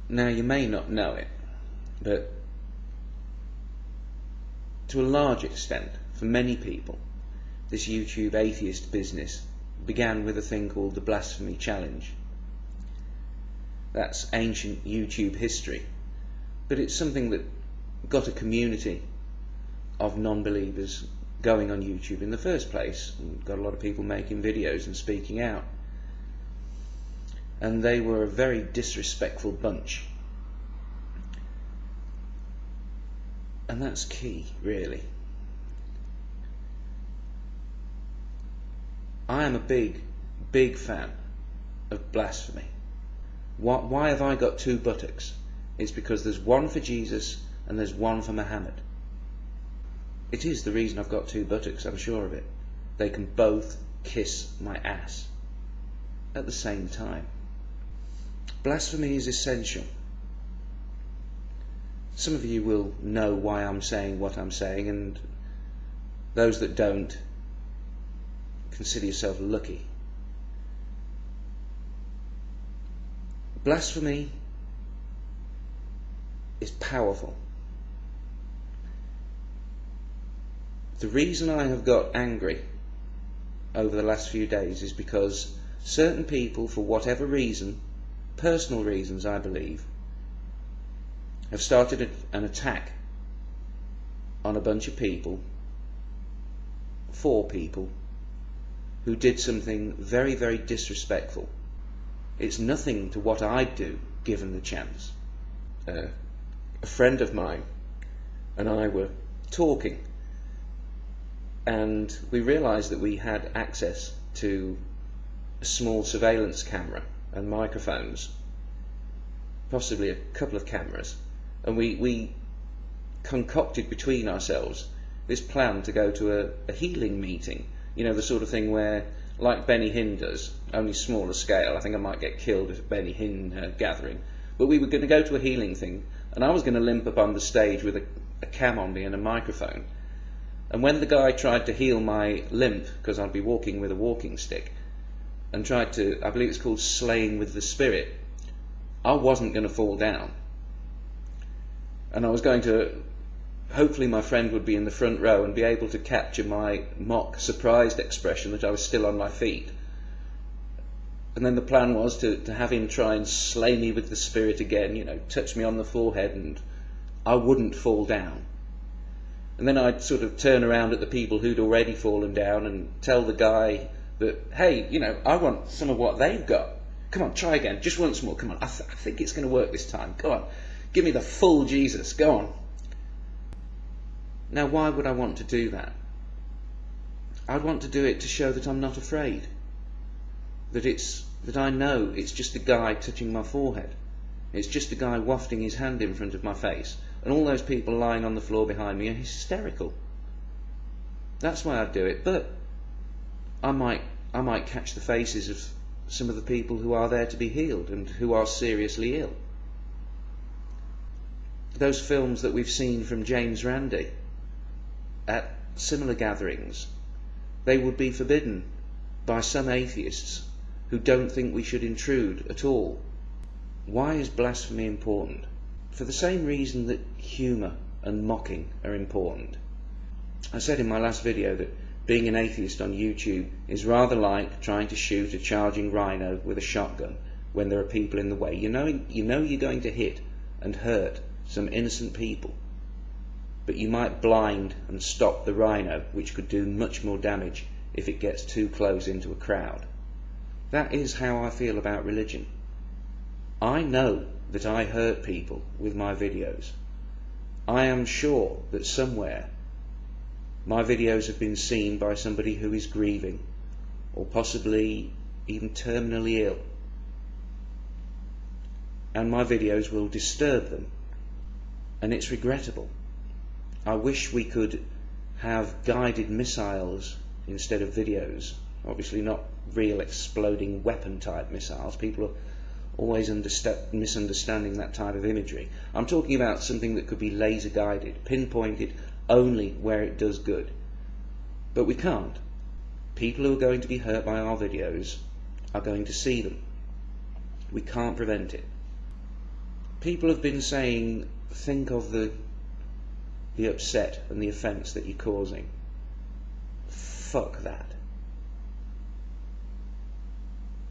Now, you may not know it, but to a large extent, for many people, this YouTube atheist business began with a thing called the Blasphemy Challenge. That's ancient YouTube history, but it's something that got a community of non-believers going on YouTube in the first place, and got a lot of people making videos and speaking out. And they were a very disrespectful bunch. And that's key, really. I am a big fan of blasphemy. Why have I got two buttocks? It's because there's one for Jesus and there's one for Muhammad. It is the reason I've got two buttocks, I'm sure of it. They can both kiss my ass at the same time. Blasphemy is essential. Some of you will know why I'm saying what I'm saying, and those that don't, consider yourself lucky. Blasphemy is powerful. The reason I have got angry over the last few days is because certain people, for whatever reason, personal reasons I believe, have started an attack on a bunch of people, 4 people, who did something very, very disrespectful. It's nothing to what I'd do given the chance. A friend of mine and I were talking, and we realised that we had access to a small surveillance camera and microphones, possibly a couple of cameras, and we concocted between ourselves this plan to go to a healing meeting, you know, the sort of thing where, like Benny Hinn does, only smaller scale. I think I might get killed at a Benny Hinn gathering, but we were going to go to a healing thing, and I was going to limp up on the stage with a cam on me and a microphone. And when the guy tried to heal my limp, because I'd be walking with a walking stick, and tried to, I believe it's called slaying with the spirit, I wasn't going to fall down. And I was going to, hopefully my friend would be in the front row and be able to capture my mock surprised expression that I was still on my feet. And then the plan was to have him try and slay me with the spirit again, you know, touch me on the forehead, and I wouldn't fall down. And then I'd sort of turn around at the people who'd already fallen down and tell the guy that, hey, you know, I want some of what they've got. Come on, try again, just once more, come on, I think it's going to work this time, go on, give me the full Jesus, go on. Now, why would I want to do that? I'd want to do it to show that I'm not afraid, that I know it's just a guy touching my forehead, it's just a guy wafting his hand in front of my face, and all those people lying on the floor behind me are hysterical. That's why I'd do it. But I might catch the faces of some of the people who are there to be healed and who are seriously ill. Those films that we've seen from James Randi at similar gatherings, they would be forbidden by some atheists who don't think we should intrude at all. Why is blasphemy important? For the same reason that humour and mocking are important. I said in my last video that being an atheist on YouTube is rather like trying to shoot a charging rhino with a shotgun when there are people in the way. You know you're going to hit and hurt some innocent people, but you might blind and stop the rhino, which could do much more damage if it gets too close into a crowd. That is how I feel about religion. I know that I hurt people with my videos. I am sure that somewhere my videos have been seen by somebody who is grieving, or possibly even terminally ill, and my videos will disturb them, and it's regrettable. I wish we could have guided missiles instead of videos. Obviously not real exploding weapon type missiles. People are always misunderstanding that type of imagery. I'm talking about something that could be laser guided, pinpointed only where it does good. But we can't. People who are going to be hurt by our videos are going to see them. We can't prevent it. People have been saying, think of the upset and the offence that you're causing. Fuck that.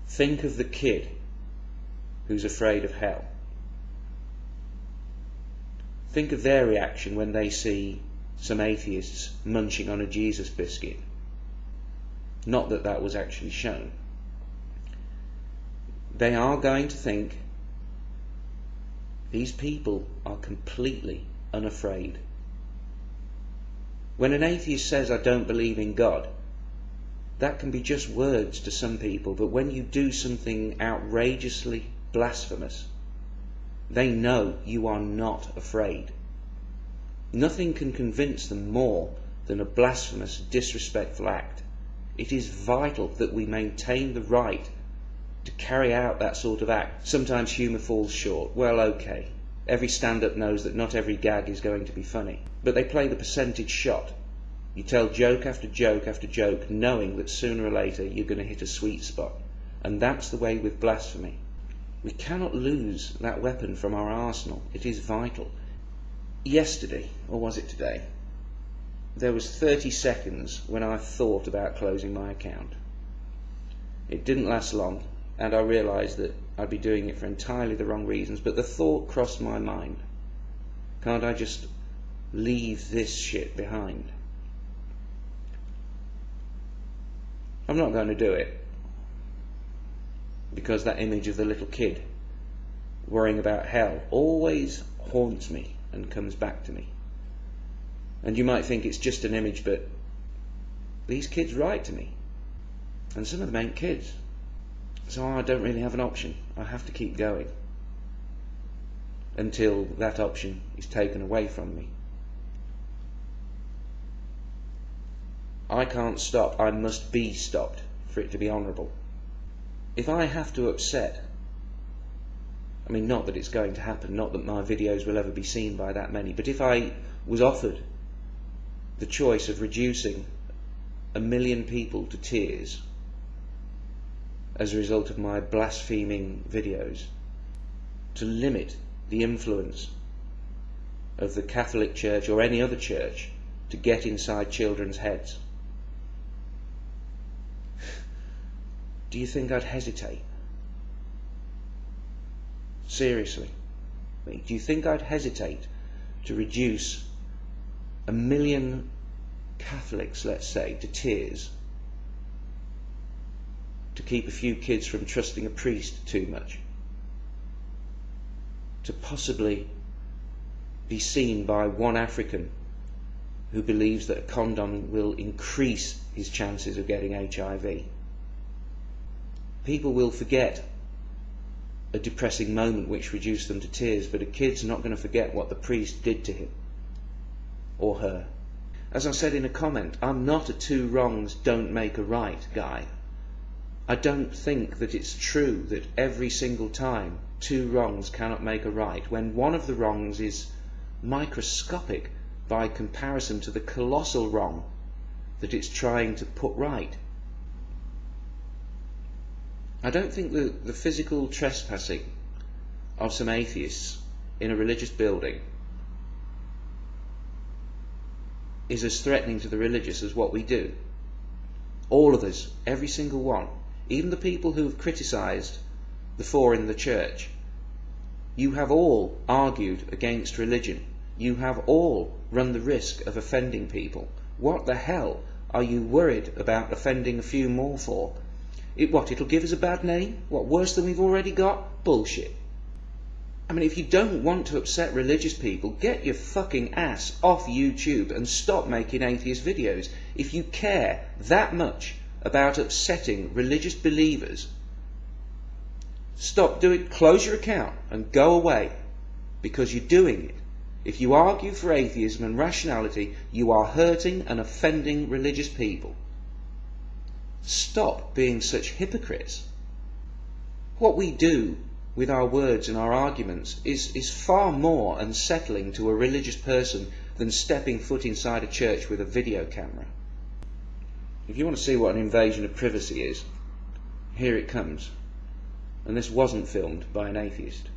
Think of the kid who's afraid of hell. Think of their reaction when they see some atheists munching on a Jesus biscuit. Not that that was actually shown. They are going to think these people are completely unafraid. When an atheist says, I don't believe in God, that can be just words to some people, but when you do something outrageously blasphemous, they know you are not afraid. Nothing can convince them more than a blasphemous, disrespectful act. It is vital that we maintain the right to carry out that sort of act. Sometimes humour falls short. Well, okay. Every stand-up knows that not every gag is going to be funny. But they play the percentage shot. You tell joke after joke after joke, knowing that sooner or later you're going to hit a sweet spot. And that's the way with blasphemy. We cannot lose that weapon from our arsenal. It is vital. Yesterday, or was it today, there was 30 seconds when I thought about closing my account. It didn't last long, and I realised that I'd be doing it for entirely the wrong reasons, but the thought crossed my mind. Can't I just leave this shit behind? I'm not going to do it, because that image of the little kid worrying about hell always haunts me and comes back to me. And you might think it's just an image, but these kids write to me, and some of them ain't kids. So I don't really have an option. I have to keep going until that option is taken away from me. I can't stop. I must be stopped for it to be honourable. If I have to upset, I mean, not that it's going to happen, not that my videos will ever be seen by that many, but if I was offered the choice of reducing 1 million people to tears as a result of my blaspheming videos, to limit the influence of the Catholic Church or any other church to get inside children's heads, do you think I'd hesitate? Seriously. Do you think I'd hesitate to reduce 1 million Catholics, let's say, to tears, to keep a few kids from trusting a priest too much, to possibly be seen by one African who believes that a condom will increase his chances of getting HIV? People will forget a depressing moment which reduced them to tears, but a kid's not going to forget what the priest did to him or her. As I said in a comment, I'm not a two wrongs don't make a right guy. I don't think that it's true that every single time two wrongs cannot make a right, when one of the wrongs is microscopic by comparison to the colossal wrong that it's trying to put right. I don't think the physical trespassing of some atheists in a religious building is as threatening to the religious as what we do. All of us, every single one, even the people who have criticised the four in the church, you have all argued against religion. You have all run the risk of offending people. What the hell are you worried about offending a few more for? It'll give us a bad name? What, worse than we've already got? Bullshit. I mean, if you don't want to upset religious people, get your fucking ass off YouTube and stop making atheist videos. If you care that much about upsetting religious believers, stop doing, close your account and go away, because you're doing it. If you argue for atheism and rationality, you are hurting and offending religious people. Stop being such hypocrites. What we do with our words and our arguments is far more unsettling to a religious person than stepping foot inside a church with a video camera. If you want to see what an invasion of privacy is, here it comes. And this wasn't filmed by an atheist.